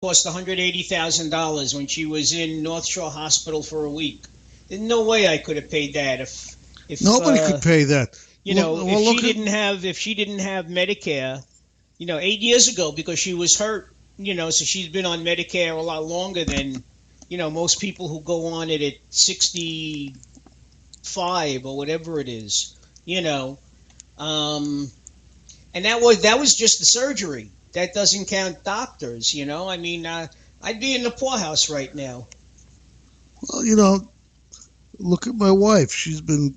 cost $180,000 when she was in North Shore Hospital for a week. There's no way I could have paid that if Nobody could pay that. if Well, she look at didn't have Medicare, 8 years ago because she was hurt, so she's been on Medicare a lot longer than most people who go on it at 65 or whatever it is, you know. Um, and that was just the surgery. That doesn't count doctors, I mean, I'd be in the poorhouse right now. well, look at my wife. She's been,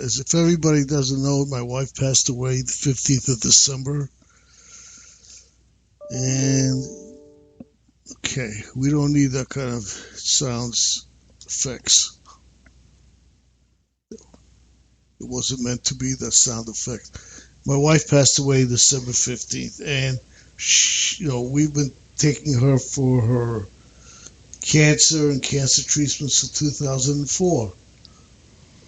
as if everybody doesn't know, my wife passed away the 15th of December. And, okay, we don't need that kind of sounds effects. It wasn't meant to be that sound effect. My wife passed away December 15th, and, we've been taking her for her cancer and cancer treatments since 2004.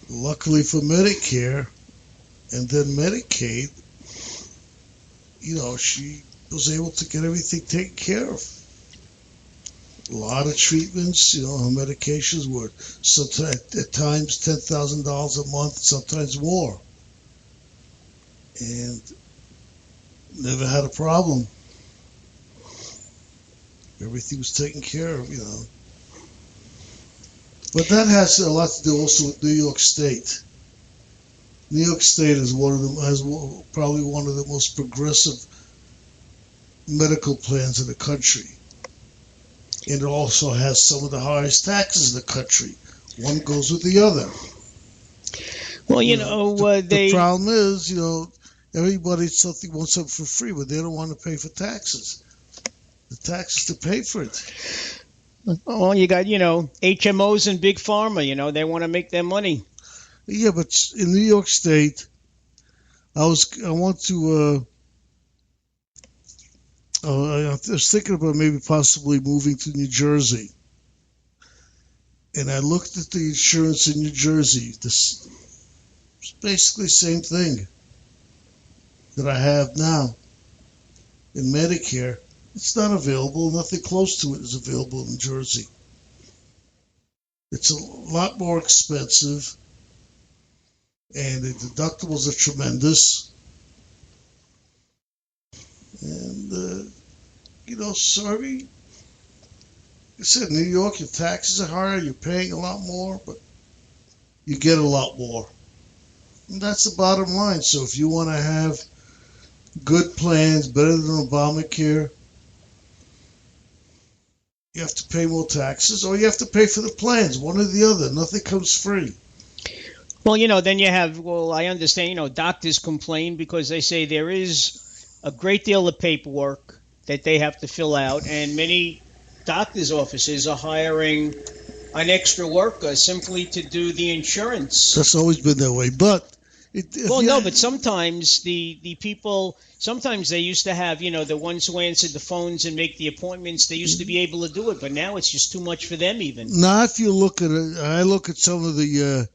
Luckily for Medicare and then Medicaid, she was able to get everything taken care of. A lot of treatments, her medications were sometimes at times $10,000 a month, sometimes more, and never had a problem. Everything was taken care of. But that has a lot to do also with New York State. New York State is probably one of the most progressive medical plans in the country. And it also has some of the highest taxes in the country. One goes with the other. Well, the problem is, everybody wants something for free, but they don't want to pay for taxes. The taxes to pay for it. Well, you got, HMOs and Big Pharma, they want to make their money. Yeah, but in New York State, I was thinking about maybe possibly moving to New Jersey. And I looked at the insurance in New Jersey. It's basically the same thing that I have now in Medicare. It's not available. Nothing close to it is available in New Jersey. It's a lot more expensive, and the deductibles are tremendous. And, sorry, I said, New York, your taxes are higher, you're paying a lot more, but you get a lot more. And that's the bottom line. So if you want to have good plans, better than Obamacare, you have to pay more taxes, or you have to pay for the plans, one or the other. Nothing comes free. Well, then I understand, doctors complain because they say there is a great deal of paperwork that they have to fill out, and many doctors' offices are hiring an extra worker simply to do the insurance. That's always been that way, but... but sometimes the people, sometimes they used to have, the ones who answered the phones and make the appointments, they used to be able to do it, but now it's just too much for them even. Now, if you look at it, I look at some of the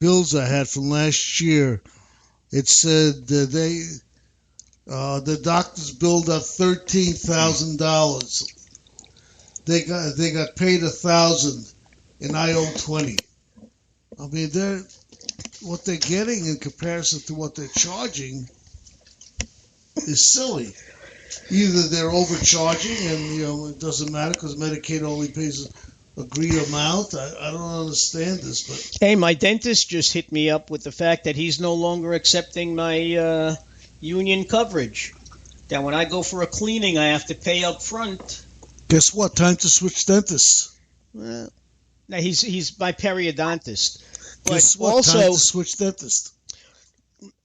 bills I had from last year, it said the doctors billed out $13,000. They got paid $1,000, and I owe $20. I mean, what they're getting in comparison to what they're charging is silly. Either they're overcharging, and it doesn't matter because Medicaid only pays a agreed amount. I don't understand this, but hey, my dentist just hit me up with the fact that he's no longer accepting my union coverage. That when I go for a cleaning, I have to pay up front. Guess what? Time to switch dentists. Well, now he's my periodontist. Guess what? Also, time to switch dentist.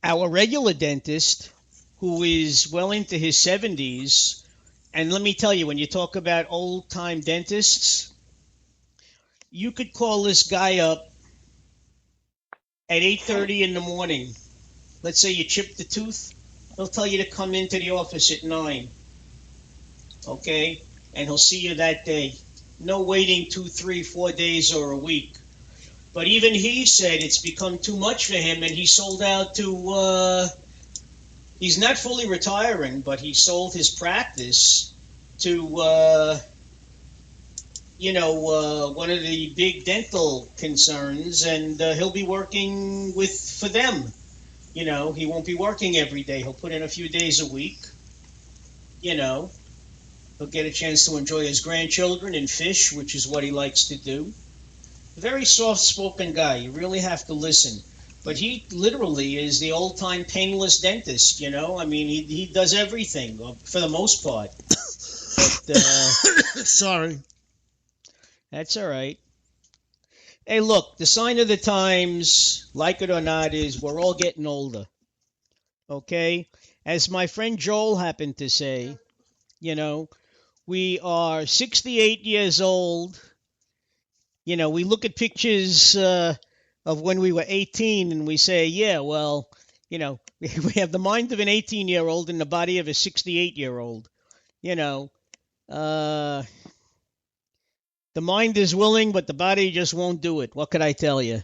Our regular dentist, who is well into his 70s, and let me tell you, when you talk about old-time dentists, you could call this guy up at 8:30 in the morning. Let's say you chipped the tooth. He'll tell you to come into the office at 9. Okay? And he'll see you that day. No waiting 2, 3, 4 days or a week. But even he said it's become too much for him, and he sold out to He's not fully retiring, but he sold his practice to one of the big dental concerns, and he'll be working with for them. He won't be working every day. He'll put in a few days a week. You know, he'll get a chance to enjoy his grandchildren and fish, which is what he likes to do. A very soft-spoken guy. You really have to listen. But he literally is the old-time painless dentist. I mean, he does everything for the most part. But Sorry. that's all right. Hey, look, the sign of the times, like it or not, is we're all getting older. Okay? As my friend Joel happened to say, you know, we are 68 years old. We look at pictures of when we were 18 and we say, yeah, well, we have the mind of an 18-year-old and the body of a 68-year-old. You know, uh, the mind is willing, but the body just won't do it. What could I tell you?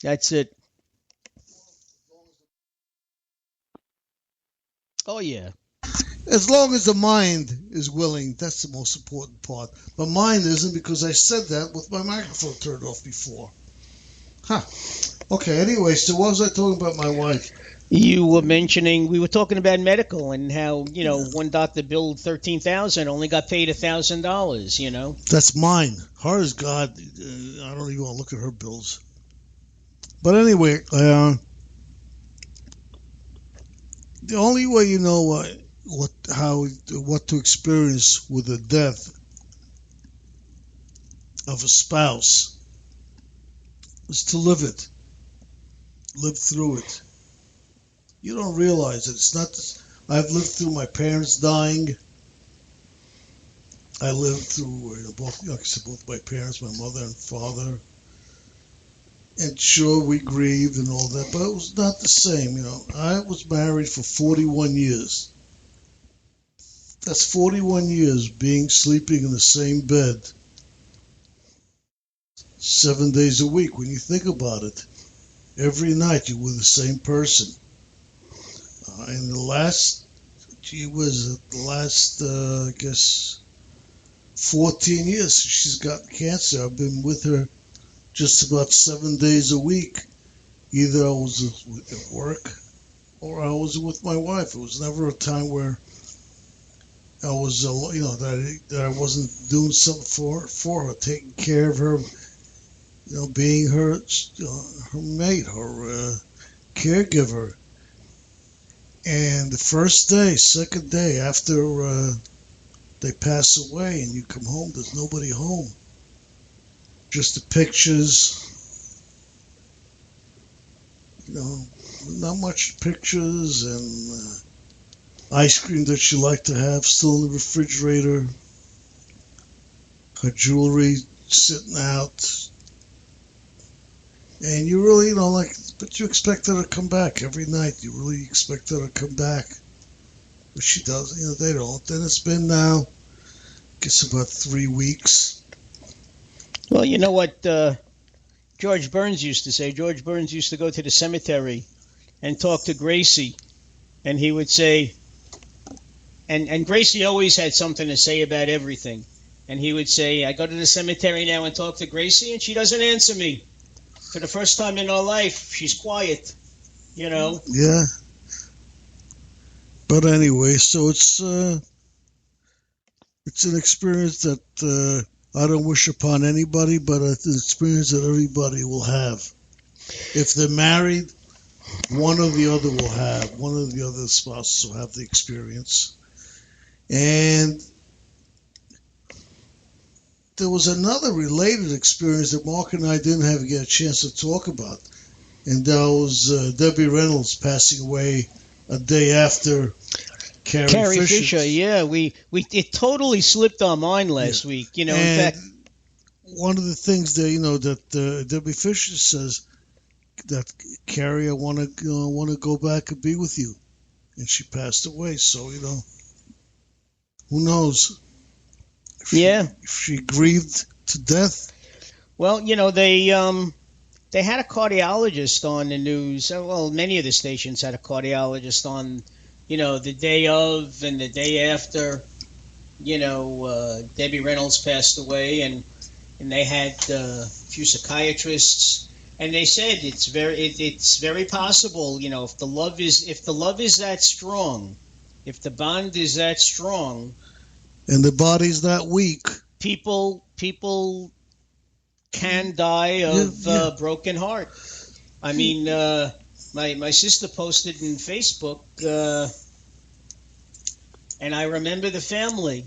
That's it. Oh, yeah. As long as the mind is willing, that's the most important part. But mine isn't, because I said that with my microphone turned off before. Huh. Okay, anyway, so what was I talking about my wife? You were mentioning, we were talking about medical and how, one doctor billed 13,000, only got paid $1,000, That's mine. Hers, God, I don't even want to look at her bills. But anyway, the only way you know what to experience with the death of a spouse is to live through it. You don't realize it. It's not. I've lived through my parents dying. I lived through both, like I said, both my parents, my mother and father. And sure, we grieved and all that, but it was not the same. I was married for 41 years. That's 41 years sleeping in the same bed 7 days a week. When you think about it, every night you're with the same person. In the last, I guess, 14 years she's got cancer. I've been with her just about 7 days a week. Either I was at work or I was with my wife. It was never a time where I was, that I wasn't doing something for her, taking care of her, being her mate, her caregiver. And the first day, second day after they pass away and you come home, there's nobody home. Just the pictures, not much pictures, and ice cream that she liked to have still in the refrigerator, her jewelry sitting out, and you really, but you expect her to come back every night. You really expect her to come back, but she doesn't. They don't. Then it's been now, I guess, about 3 weeks. Well, you know what George Burns used to say? George Burns used to go to the cemetery and talk to Gracie, and he would say, and Gracie always had something to say about everything. And he would say, I go to the cemetery now and talk to Gracie, and she doesn't answer me. For the first time in her life, she's quiet, Yeah. But anyway, so it's an experience that I don't wish upon anybody, but it's an experience that everybody will have. If they're married, one or the other will have. One of the other spouses will have the experience. And there was another related experience that Mark and I didn't get a chance to talk about. And that was Debbie Reynolds passing away a day after Carrie Fisher. Yeah, it totally slipped our mind last week. In fact, one of the things that Debbie Fisher says that Carrie, I want to go back and be with you, and she passed away. So who knows? If she grieved to death. Well, they they had a cardiologist on the news. Well, many of the stations had a cardiologist on, the day of and the day after, Debbie Reynolds passed away, and they had a few psychiatrists, and they said it's very possible, if the love is that strong, if the bond is that strong, and the body's that weak, people can die of broken heart. I mean, my sister posted in Facebook, and I remember the family.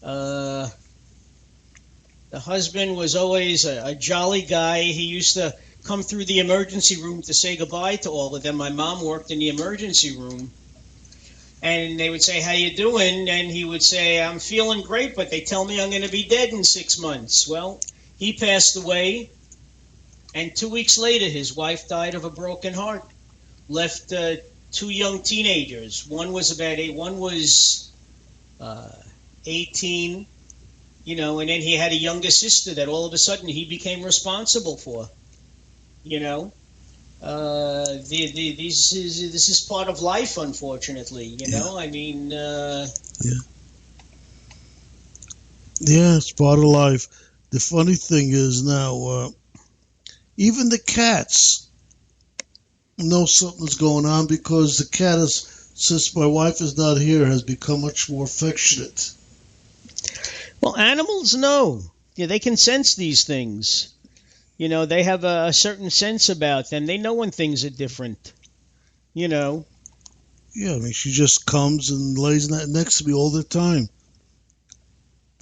The husband was always a jolly guy. He used to come through the emergency room to say goodbye to all of them. My mom worked in the emergency room. And they would say, "How you doing?" And he would say, "I'm feeling great, but they tell me I'm going to be dead in 6 months." Well, he passed away, and 2 weeks later, his wife died of a broken heart. Left two young teenagers. One was 18, and then he had a younger sister that all of a sudden he became responsible for. This is part of life, unfortunately. I mean, it's part of life. The funny thing is now, even the cats know something's going on, because the cat is, since my wife is not here, has become much more affectionate. Well, animals know. Yeah, they can sense these things. They have a certain sense about them. They know when things are different. Yeah, I mean, she just comes and lays next to me all the time.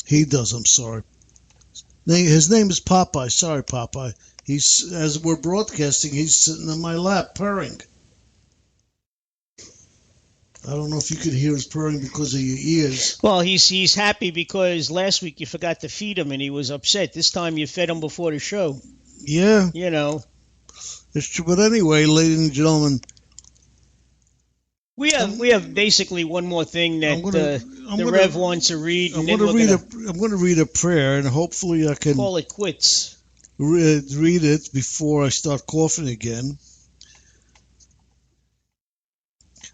He does, I'm sorry. His name is Popeye. Sorry, Popeye. As we're broadcasting, he's sitting in my lap purring. I don't know if you could hear his purring because of your ears. Well, he's happy because last week you forgot to feed him and he was upset. This time you fed him before the show. Yeah. It's true. But anyway, ladies and gentlemen, we have basically one more thing that the Rev wants to read. I'm going to read a prayer, and hopefully I can call it quits. Read it before I start coughing again.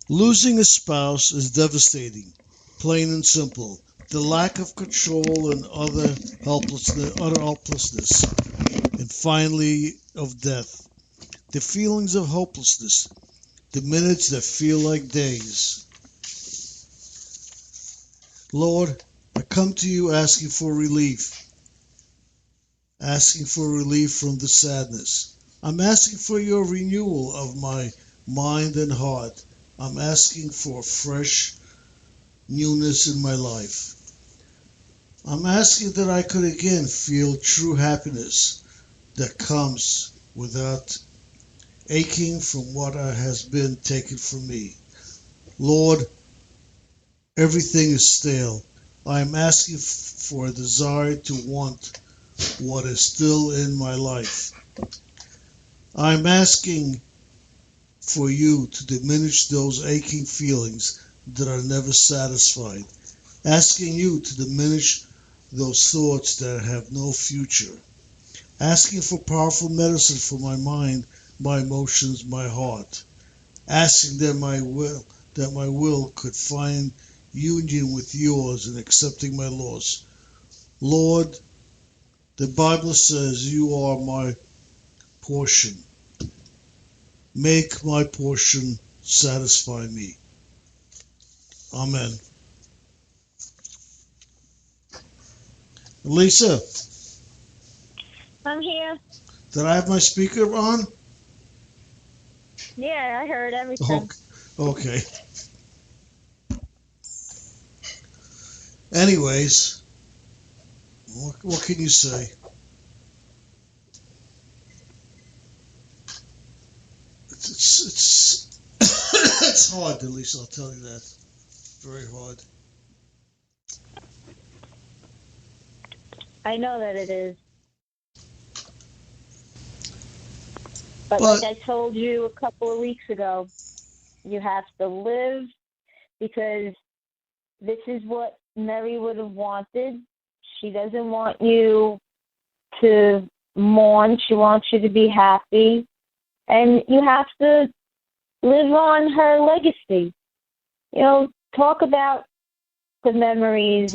Losing a spouse is devastating, plain and simple. The lack of control and utter helplessness, and finally of death. The feelings of hopelessness, the minutes that feel like days. Lord, I come to you asking for relief from the sadness. I'm asking for your renewal of my mind and heart. I'm asking for fresh newness in my life. I'm asking that I could again feel true happiness that comes without aching from what has been taken from me. Lord, everything is stale. I am asking for a desire to want what is still in my life. I'm asking for you to diminish those aching feelings that are never satisfied. Asking you to diminish those thoughts that have no future. Asking for powerful medicine for my mind, my emotions, my heart. Asking that my will could find union with yours and accepting my loss. Lord, the Bible says you are my portion. Make my portion satisfy me. Amen. Lisa? I'm here. Did I have my speaker on? Yeah, I heard everything. Okay. Anyways, what can you say? It's it's hard, Lisa, I'll tell you that. Very hard. I know that it is. But like I told you a couple of weeks ago, you have to live because this is what Mary would have wanted. She doesn't want you to mourn. She wants you to be happy. And you have to live on her legacy. Talk about the memories